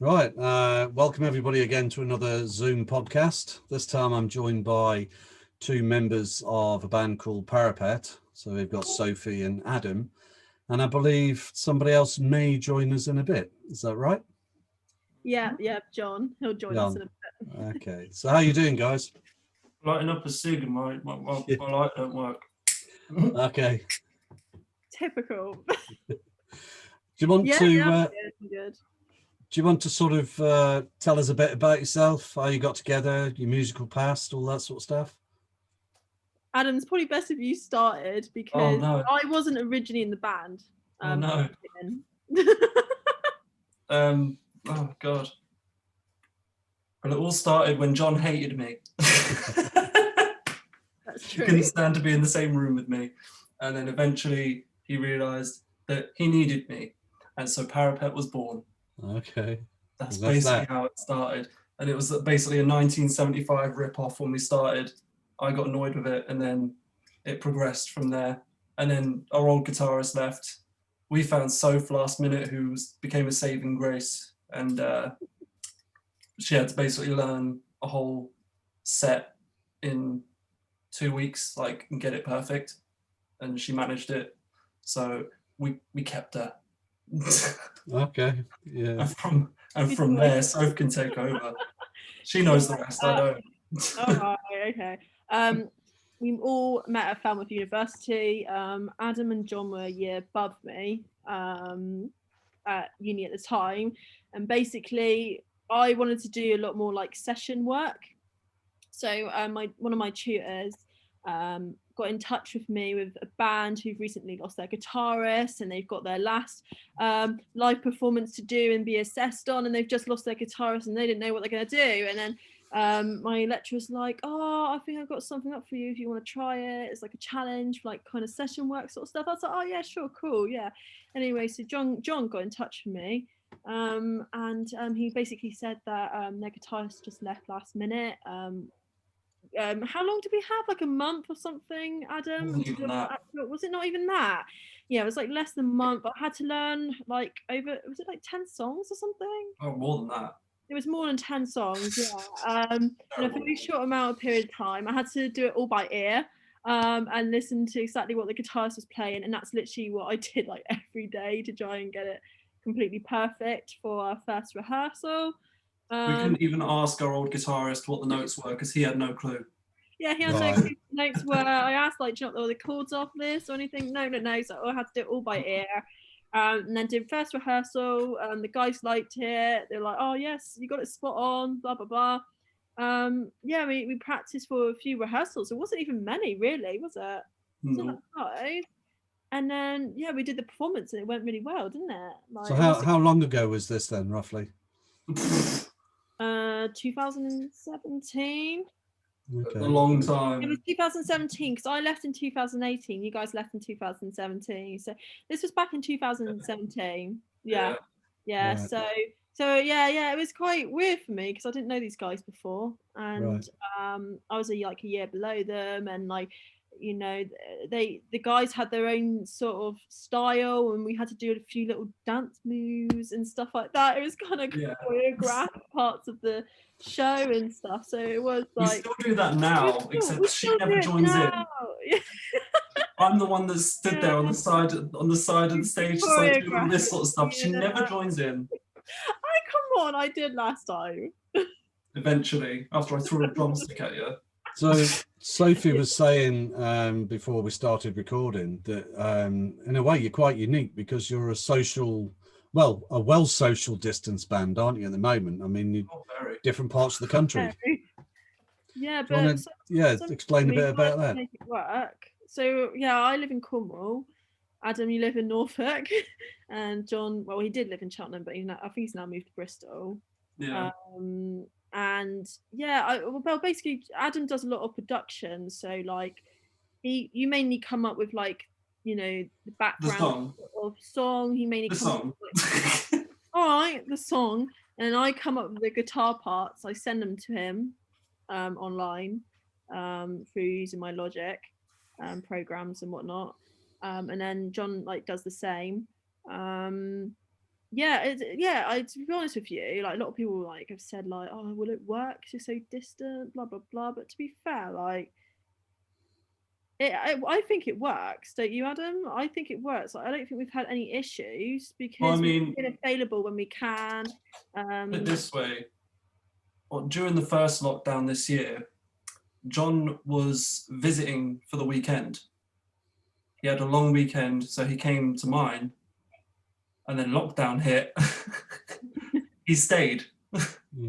Right, welcome everybody again to another Zoom podcast. This time I'm joined by two members of a band called Parapet. So we've got Sophie and Adam, and I believe somebody else may join us in a bit. Is that right? Yeah, John. He'll join us Yeah. in a bit. Okay. So how you doing, guys? Lighting up a cig and my light don't work. Okay. Typical. Do you want Yeah, to good. do you want to sort of tell us a bit about yourself, how you got together, your musical past, all that sort of stuff? Adam, it's probably best if you started Oh because no! I wasn't originally in the band. Oh no! Oh god! Well, it all started when John hated me. That's He true. couldn't stand to be in the same room with me, and then eventually he realised that he needed me, and so Parapet was born. Okay. That's Well, that's basically that. how it started, and it was basically a 1975 rip-off when we started. I got annoyed with it, and then it progressed from there. And then our old guitarist left. We found Soph last minute, who became a saving grace, and she had to basically learn a whole set in 2 weeks, like, and get it perfect. And she managed it, so we kept her. Okay. Yeah. and from there, Soph can take over. She knows the rest. I don't. All right, okay. We all met at Falmouth University. Adam and John were a year above me at uni at the time, and basically I wanted to do a lot more like session work. So one of my tutors got in touch with me with a band who've recently lost their guitarist, and they've got their last live performance to do and be assessed on, and they've just lost their guitarist and they didn't know what they're going to do. And then my lecturer's like, oh, I think I've got something up for you if you want to try it. It's like a challenge, like kind of session work sort of stuff. I was like, oh yeah, sure, cool, yeah. Anyway, so John got in touch with me, and he basically said that their guitarist just left last minute. How long did we have? Like a month or something, Adam? Wasn't even that. Was it not even that? Yeah, it was like less than a month. I had to learn like was it like 10 songs or something? Oh, more than that. It was more than 10 songs, yeah. In a very short amount of period of time. I had to do it all by ear and listen to exactly what the guitarist was playing. And that's literally what I did like every day to try and get it completely perfect for our first rehearsal. We couldn't even ask our old guitarist what the notes were because he had no clue. Yeah, he had no clue what the notes were. I asked, like, do you know what the chords off this or anything? No. So I had to do it all by ear. And then did first rehearsal. The guys liked it. They're like, oh, yes, you got it spot on, blah, blah, blah. Yeah, we practiced for a few rehearsals. It wasn't even many, really, was it? No. And then, yeah, we did the performance and it went really well, didn't it? Like, So how long ago was this then, roughly? 2017. Okay. A long time. It was 2017 because I left in 2018. You guys left in 2017. So this was back in 2017. Yeah. Right. So yeah, it was quite weird for me because I didn't know these guys before, and I was like a year below them, and like, you know, the guys had their own sort of style, and we had to do a few little dance moves and stuff like that. It was kind of choreographed parts of the show and stuff. So it was like, we still do that now, except she never joins in. I'm the one that stood there on the side of the stage, just like doing all this sort of stuff. She never joins in. Come on, I did last time. Eventually, after I threw a drumstick at you. So Sophie was saying before we started recording that in a way you're quite unique because you're a social distance band, aren't you, at the moment? I mean, different parts of the country. Yeah, but explain a bit about that. Make it work. So yeah, I live in Cornwall. Adam, you live in Norfolk, and John, well, he did live in Cheltenham, but I think he's now moved to Bristol. Yeah. And yeah, basically, Adam does a lot of production. So like, you mainly come up with like, you know, the background of song. He mainly comes up with like, all right, the song, and I come up with the guitar parts. I send them to him online through using my Logic programs and whatnot. And then John like does the same. to be honest with you, like a lot of people like have said like, oh, will it work? You're so distant, blah blah blah. But to be fair, like, I think it works. Don't you, Adam? I think it works. Like, I don't think we've had any issues Well, I because mean, we've been available when we can. put it this way, during the first lockdown this year, John was visiting for the weekend. He had a long weekend, so he came to mine, and then lockdown hit. He stayed.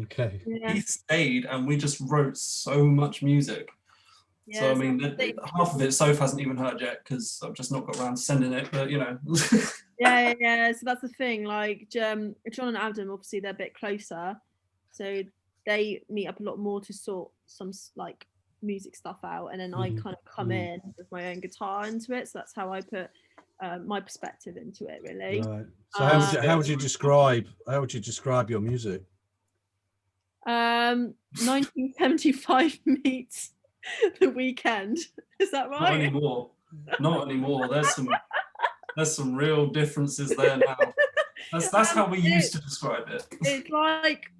Okay. Yeah. He stayed, and we just wrote so much music. Yeah, So I mean, half of it Soph hasn't even heard yet because I've just not got around to sending it. But you know. yeah. So that's the thing. Like John and Adam, obviously they're a bit closer, so they meet up a lot more to sort some like music stuff out, and then I kind of come in with my own guitar into it. So that's how I put my perspective into it, really. Right. So how would you describe your music? 1975 meets The Weekend. Is that right? Not anymore. There's some real differences there now. That's how we used to describe it. It's like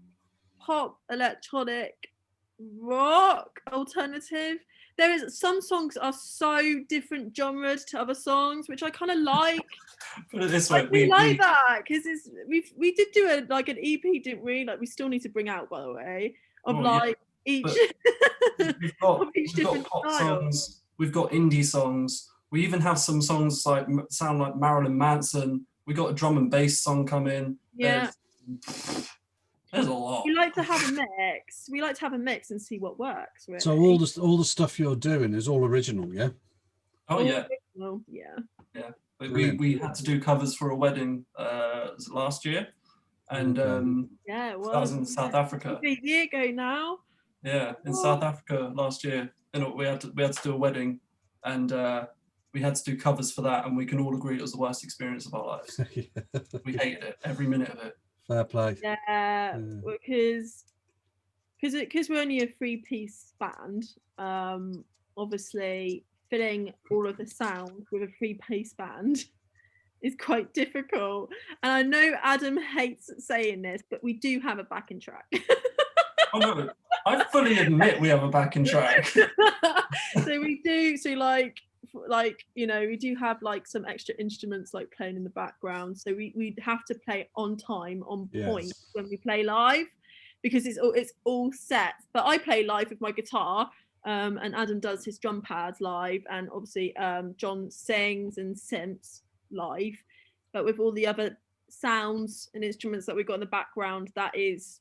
pop, electronic, rock, alternative. There is some songs are so different genres to other songs, which I kind of like. Put it this way, we like that because we did do an EP, didn't we? Like we still need to bring out, by the way, of each. We've got pop songs. We've got indie songs. We even have some songs like sound like Marilyn Manson. We got a drum and bass song coming. Yeah. There's a lot. We like to have a mix. We like to have a mix and see what works. Really. So all the stuff you're doing is all original, yeah? Oh yeah. Original, yeah. Yeah. We had to do covers for a wedding last year, and yeah, well, that was in South Africa. A year ago now. Yeah, in South Africa last year. We had to do a wedding, and we had to do covers for that, and we can all agree it was the worst experience of our lives. Yeah. We hated it, every minute of it. Fair play. Yeah, because we're only a 3-piece band. Obviously, filling all of the sound with a 3-piece band is quite difficult. And I know Adam hates saying this, but we do have a backing track. Oh no, I fully admit we have a backing track. So we do. So like you know, we do have like some extra instruments like playing in the background. So we have to play on time, on point when we play live, because it's all set. But I play live with my guitar. And Adam does his drum pads live, and obviously John sings and synths live. But with all the other sounds and instruments that we've got in the background, that is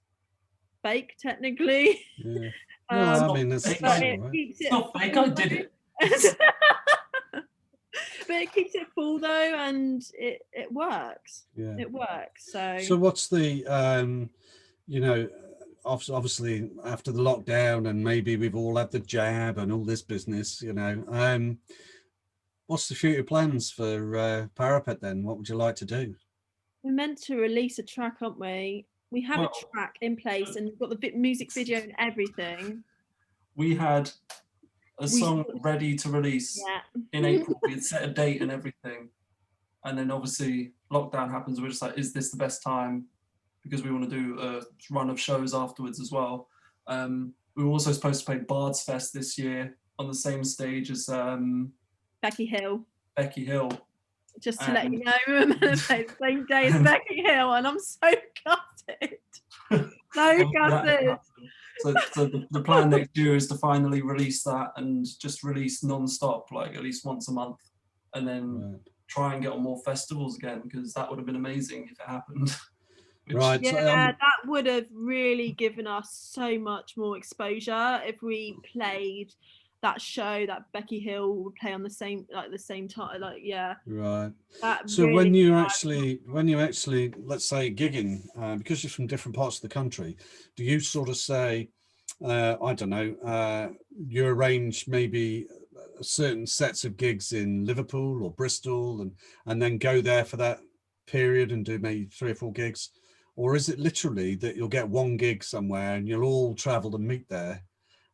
fake technically. Yeah. No, I mean it's not fake. I did it. But it keeps it full though, and it works. Yeah. It works. So what's the you know, obviously after the lockdown, and maybe we've all had the jab and all this business, you know, what's the future plans for Parapet then? What would you like to do? We're meant to release a track, aren't we? We have a track in place, and we've got the music video and everything. We had a song ready to release in April. We had set a date and everything, and then obviously lockdown happens. We're just like, is this the best time? Because we want to do a run of shows afterwards as well. We were also supposed to play Bards Fest this year on the same stage as Becky Hill. Just to let you know, we were meant to play the same day as Becky Hill, and I'm so gutted. So gutted. So the plan next year is to finally release that, and just release non-stop, like at least once a month, and then try and get on more festivals again, because that would have been amazing if it happened. Right. Yeah, that would have really given us so much more exposure if we played that show that Becky Hill would play on the same time. Like, yeah. Right. So really when you actually, let's say gigging, because you're from different parts of the country, do you sort of say, I don't know, you arrange maybe certain sets of gigs in Liverpool or Bristol, and then go there for that period and do maybe 3 or 4 gigs? Or is it literally that you'll get one gig somewhere and you'll all travel to meet there,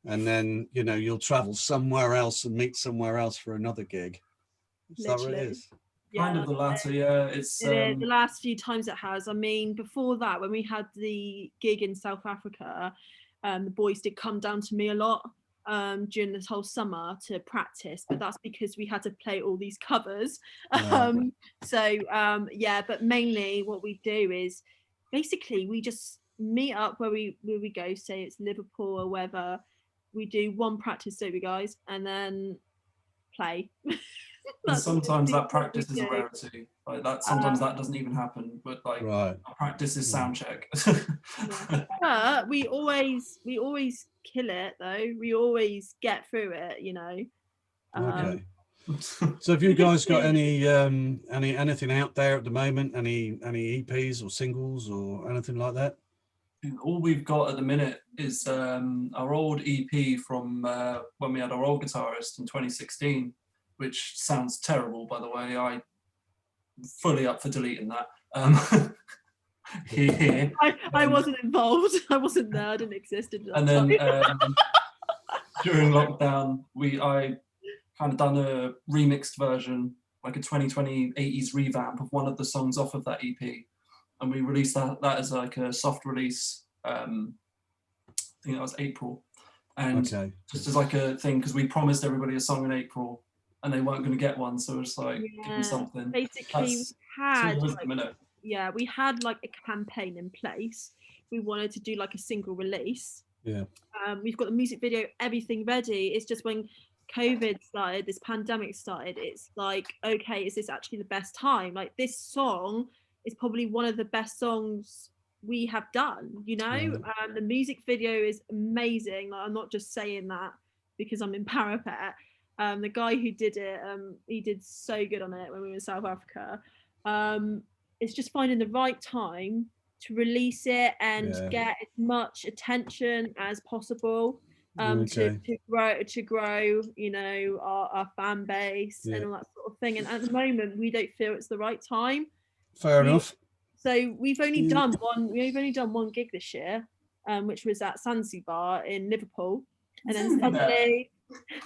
and then, you know, you'll travel somewhere else and meet somewhere else for another gig? Is that what it is? Kind of the latter, yeah. It's It is. The last few times it has. I mean, before that, when we had the gig in South Africa, the boys did come down to me a lot during this whole summer to practice, but that's because we had to play all these covers. Right. Yeah, but mainly what we do is basically we just meet up where we go, say it's Liverpool or wherever. We do one practice, don't we, guys, and then play. and sometimes that what we practice is a do. rarity. Like that, sometimes that doesn't even happen. But like Right. our practice is sound check. But we always kill it though. We always get through it, you know. Okay. So have you guys got anything out there at the moment? Any EPs or singles or anything like that? All we've got at the minute is our old EP from when we had our old guitarist in 2016, which sounds terrible, by the way. I'm fully up for deleting that. Here. I wasn't involved. I wasn't there. I didn't exist at that And then time. during lockdown, I kind of done a remixed version, like a 2020 80s revamp of one of the songs off of that EP. And we released that as like a soft release. I think that was April. And just as like a thing, because we promised everybody a song in April and they weren't going to get one. So it's like, give them something. Basically, we had like a campaign in place. We wanted to do like a single release. Yeah. We've got the music video, everything ready. It's just when COVID started, this pandemic started, it's like, okay, is this actually the best time? Like this song is probably one of the best songs we have done, you know. The music video is amazing. Like, I'm not just saying that because I'm in Parapet. The guy who did it, he did so good on it when we were in South Africa. It's just finding the right time to release it and get as much attention as possible, to grow, you know, our fan base and all that sort of thing. And at the moment, we don't feel it's the right time. Fair enough. So we've only done one gig this year, which was at Zanzibar in Liverpool, and then suddenly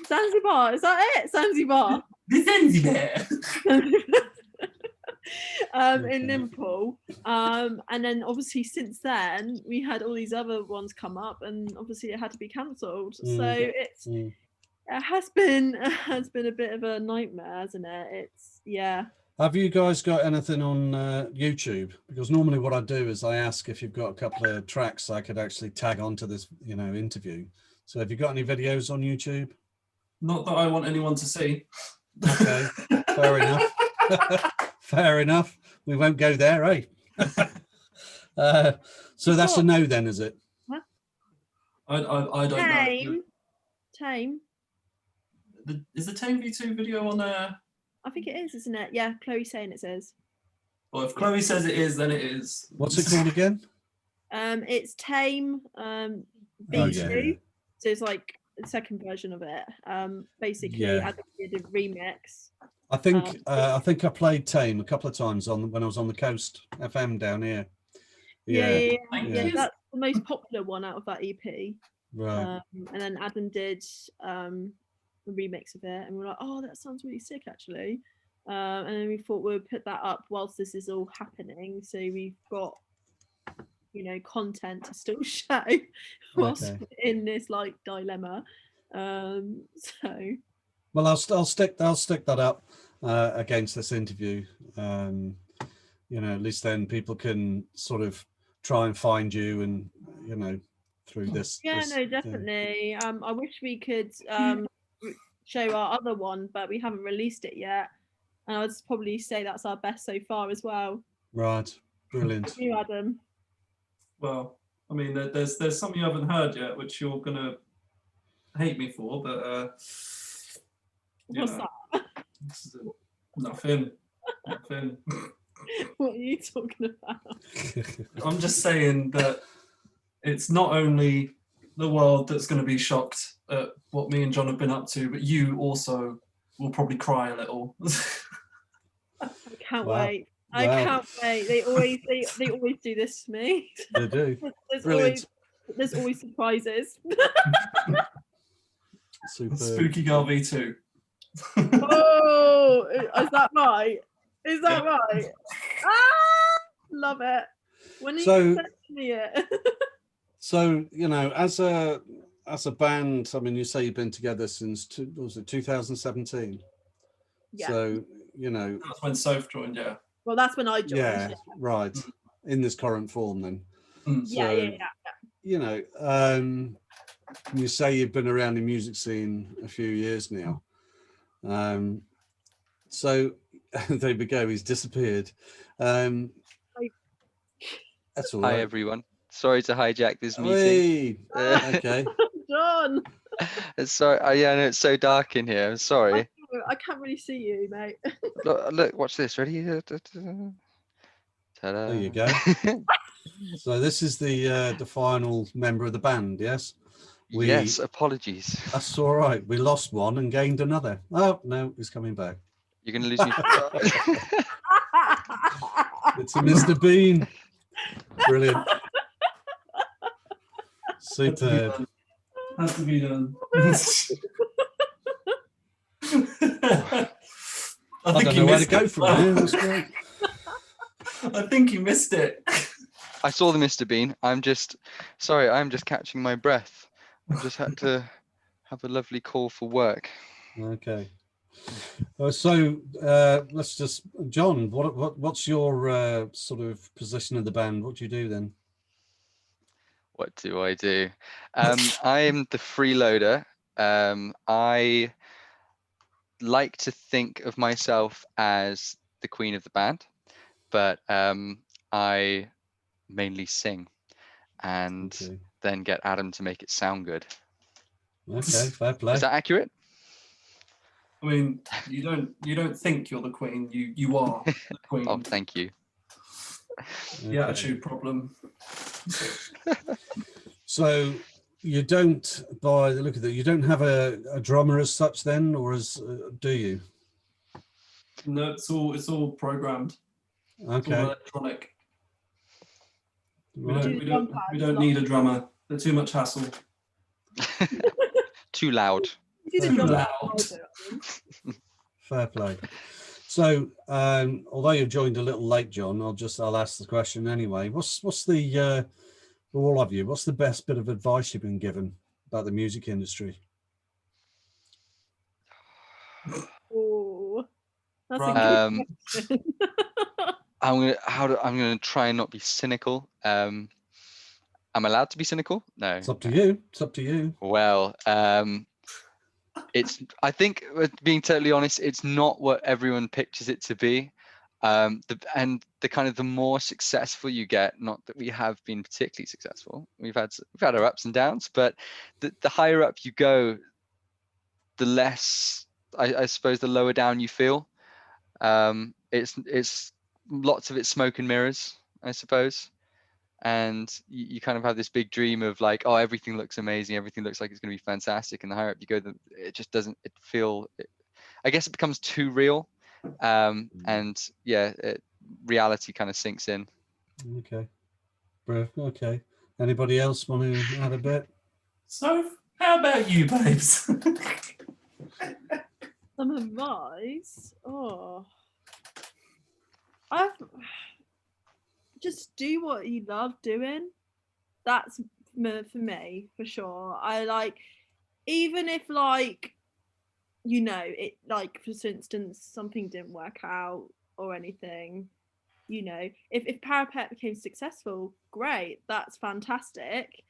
Zanzibar, is that it? Zanzibar. The Zanzibar. In Liverpool, and then obviously since then we had all these other ones come up, and obviously it had to be cancelled. So it has been a bit of a nightmare, hasn't it? Have you guys got anything on YouTube? Because normally what I do is I ask if you've got a couple of tracks I could actually tag onto this, you know, interview. So have you got any videos on YouTube? Not that I want anyone to see. Okay, fair enough. Fair enough. We won't go there, eh? So that's a no then, is it? What? I don't know. Tame. Is the Tame V2 video on there? I think it is, isn't it? Yeah, Chloe's saying it says. Well, if Chloe says it is, then it is. What's it called again? It's Tame V2. So it's like the second version of it. Basically, I did a remix. I think I played Tame a couple of times when I was on the Coast FM down here. Yeah. That's the most popular one out of that EP. Right. And then Adam did a remix of it, and we're like, oh, that sounds really sick, actually. And then we thought we'd put that up whilst this is all happening, so we've got, you know, content to still show whilst in this like dilemma. Well, I'll stick that up against this interview. You know, at least then people can sort of try and find you, and you know, through this. No, definitely. I wish we could show our other one, but we haven't released it yet. And I'd probably say that's our best so far as well. Right, brilliant. You, Adam. Well, I mean, there's some you haven't heard yet, which you're gonna hate me for, but what's that? Nothing. What are you talking about? I'm just saying that it's not only the world that's going to be shocked at what me and John have been up to, but you also will probably cry a little. I can't wait. I can't wait. They always do this to me. They do. There's always surprises. Super. Spooky Girl V2. Oh, is that right? Is that right? Ah, love it. When are So- you sending me it? So, you know, as a band, I mean, you say you've been together since 2017. Yeah. So, you know, That's when Soph joined, yeah. Well, that's when I joined. yeah, right. In this current form, then. Mm. So, Yeah. you know, you say you've been around the music scene a few years now. So there we go. He's disappeared. That's all right. Hi everyone. Sorry to hijack this meeting. Hey, okay. John, Sorry, yeah, no, it's so dark in here. I'm sorry. I can't really see you, mate. Look, watch this. Ready? Ta-da. There you go. So this is the final member of the band. Yes. Yes. Apologies. That's all right. We lost one and gained another. Oh no, he's coming back. You're gonna lose me. It's a Mr. Bean. Brilliant. Superb. Has to be done. I don't know where to go from here. That's great. I think you missed it. I saw the Mr. Bean. I'm just catching my breath. I just had to have a lovely call for work. Okay. So let's just, John. What's your sort of position in the band? What do you do then? What do I do? I'm the freeloader. I like to think of myself as the queen of the band, but I mainly sing and Okay. then get Adam to make it sound good. Okay, fair play. Is that accurate? I mean, you don't think you're the queen. You are the queen. Oh, thank you. The attitude problem. So you don't, by the look of it, you don't have a drummer as such then, or as do you? No, it's all programmed. It's Okay. all electronic. Right. We don't need a drummer. They're too much hassle. Too loud. You do the Too drum loud. Fair play. So, although you've joined a little late, John, I'll ask the question anyway. What's the for all of you, what's the best bit of advice you've been given about the music industry? Oh, that's Right. a good question. I'm gonna try and not be cynical. I'm allowed to be cynical? No. It's up to you. It's up to you. Well, I think, being totally honest, it's not what everyone pictures it to be. The more successful you get, not that we have been particularly successful, we've had our ups and downs, but the higher up you go, the less, I suppose, the lower down you feel. It's lots of it's smoke and mirrors, I suppose. And you kind of have this big dream of like, oh, everything looks amazing, everything looks like it's going to be fantastic, and the higher up you go, it just doesn't. I guess it becomes too real, and yeah, reality kind of sinks in. Okay. Okay. Anybody else want to add a bit? So, how about you, babes? Some advice. Oh, I've just do what you love doing. That's for me, for sure. I like, even if like, you know, it like, for instance, something didn't work out or anything, you know, if Parapet became successful, great, that's fantastic.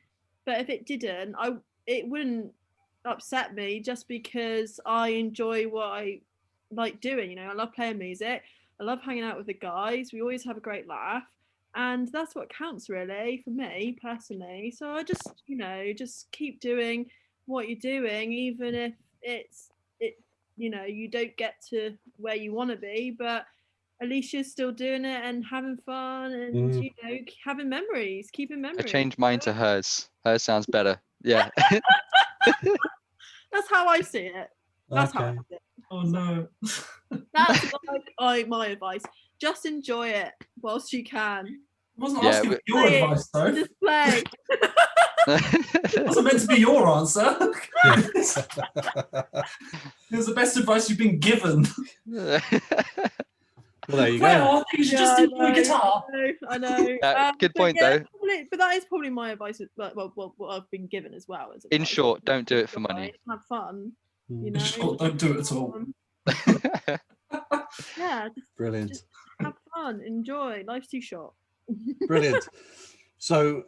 But if it didn't, it wouldn't upset me, just because I enjoy what I like doing. You know, I love playing music, I love hanging out with the guys, we always have a great laugh, and that's what counts really for me personally. So I just, you know, just keep doing what you're doing, even if you know, you don't get to where you want to be, but at least you're still doing it and having fun, and you know, having memories, keeping memories. I changed mine to hers. Hers sounds better. Yeah. That's how I see it. That's how I Okay. see it. Oh no. That's like my advice. Just enjoy it whilst you can. I wasn't Yeah, asking for your Play it. advice, though. Just play. It wasn't meant to be your answer. It was the best advice you've been given. Well, there you go. Well, I think you should just I do the guitar. I know. Good But point, yeah, though. but that is probably my advice. Well, what I've been given as well. As In advice. short, don't do it for Enjoy, money. Have fun. You In know. short, don't do it at all. Yeah. Brilliant. Just have fun. Enjoy. Life's too short. Brilliant. So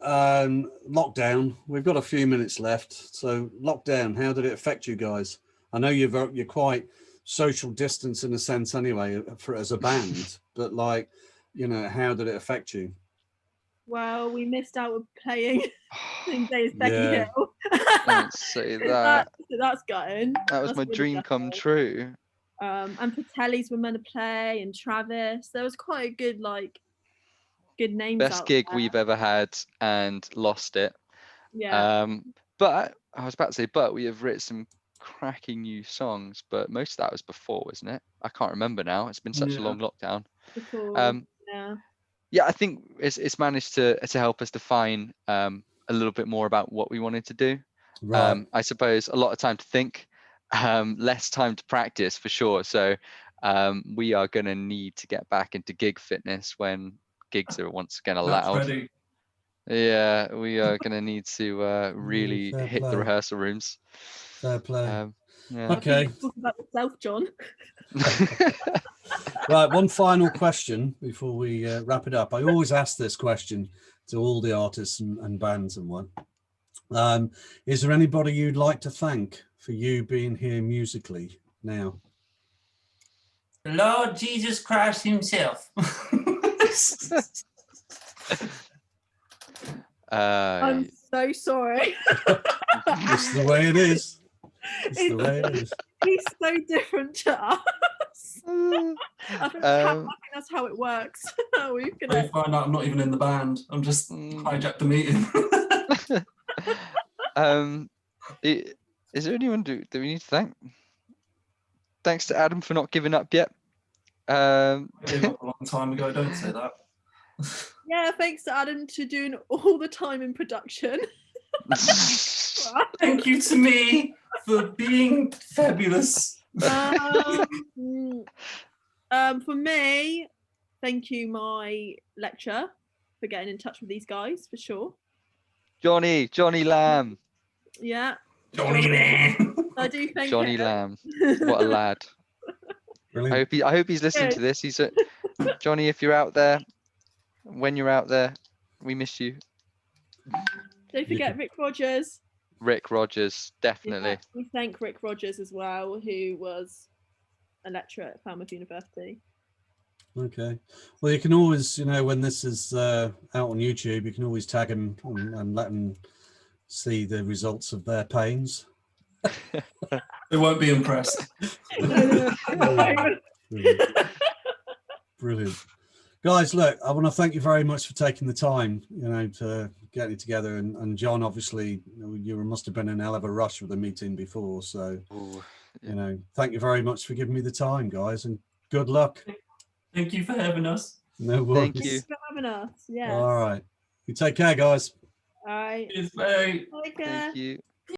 lockdown, we've got a few minutes left. So lockdown, how did it affect you guys? I know you're quite social distance in a sense anyway for as a band, but like, you know, how did it affect you? Well, we missed out on playing in Days Becky Yeah. Hill. Don't say that. So that's gutting. That was That's my really dream come gutting. true. And for Tellies were meant to play, and Travis. There was quite a good names Best out gig there. we've ever had and lost it. Yeah. But I was about to say, but we have written some cracking new songs, but most of that was before, wasn't it? I can't remember now. It's been such a Yeah. long lockdown. Before, yeah. Yeah, I think it's managed to help us define a little bit more about what we wanted to do. Right. I suppose a lot of time to think, less time to practice for sure. So we are going to need to get back into gig fitness when gigs are once again That's allowed. ready. Yeah, we are going to need to really fair hit the play. rehearsal rooms. Fair play. Yeah. Okay. Talk about yourself, John. Right, one final question before we wrap it up. I always ask this question to all the artists and bands and what. Is there anybody you'd like to thank for you being here musically now? The Lord Jesus Christ himself. I'm so sorry. It's the way it is. It's the way it is. He's so different to us. I think that's how it works. We've I find out I'm not even in the band. I'm just hijacked the meeting. Is there anyone do we need to thank? Thanks to Adam for not giving up yet. I gave up a long time ago. Don't say that. Yeah, thanks to Adam to doing all the time in production. Thank you to me for being fabulous. For me, thank you, my lecturer, for getting in touch with these guys for sure. Johnny Lamb. Yeah. Johnny Lamb. I do thank Johnny him. Lamb. What a lad. Brilliant. I hope he's listening to this. He's Johnny, if you're out there, when you're out there, we miss you. Don't forget Rick Rogers. Rick Rogers, definitely. Yeah, we thank Rick Rogers as well, who was a lecturer at Falmouth University. Okay. Well, you can always, you know, when this is out on YouTube, you can always tag them and let them see the results of their pains. They won't be impressed. Brilliant. Brilliant. Guys, look, I want to thank you very much for taking the time, you know, to get it together. And John, obviously, you must have been in a hell of a rush with the meeting before. So, you know, thank you very much for giving me the time, guys, and good luck. Thank you for having us. No worries. Thank you. Thanks for having us. Yeah. All right. You take care, guys. All right. Cheers, mate. Take care. Thank you.